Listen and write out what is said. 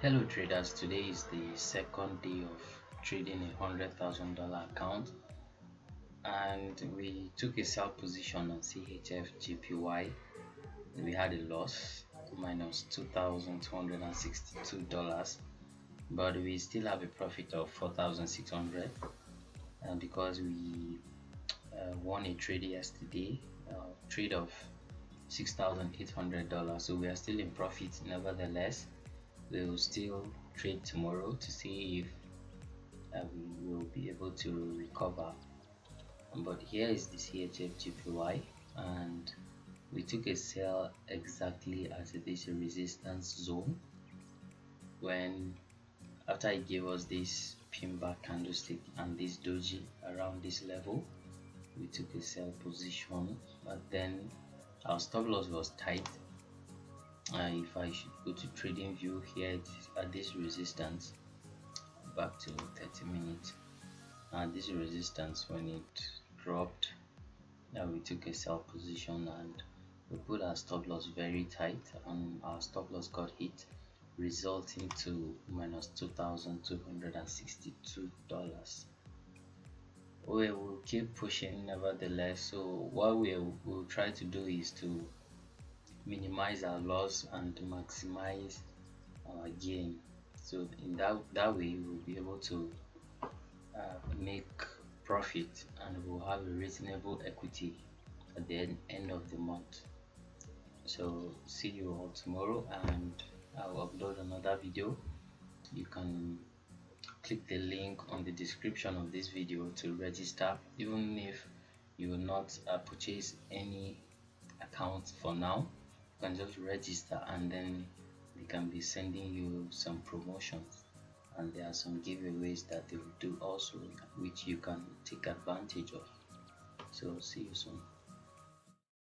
Hello traders, today is the second day of trading a $100,000 account, and we took a sell position on CHF We had a loss minus $2,262, but we still have a profit of $4,600, and because we won a trade yesterday, trade of $6,800, so we are still in profit. Nevertheless, we will still trade tomorrow to see if we will be able to recover. But here is the CHF and we took a sell exactly at this resistance zone, when after it gave us this pin bar candlestick and this doji around this level, we took a sell position, but then our stop loss was tight. If I should go to trading view, here it is at this resistance, back to 30 minutes, and this resistance, when it dropped, we took a sell position and we put our stop loss very tight, and our stop loss got hit, resulting to minus $2,262. We will keep pushing nevertheless. So what we will try to do is to minimize our loss and maximize our gain. So in that way, we'll be able to make profit, and we'll have a reasonable equity at the end of the month. So see you all tomorrow, and I'll upload another video. You can click the link on the description of this video to register. Even if you will not purchase any account for now, you can just register, and then they can be sending you some promotions, and there are some giveaways that they will do also, which you can take advantage of. So see you soon.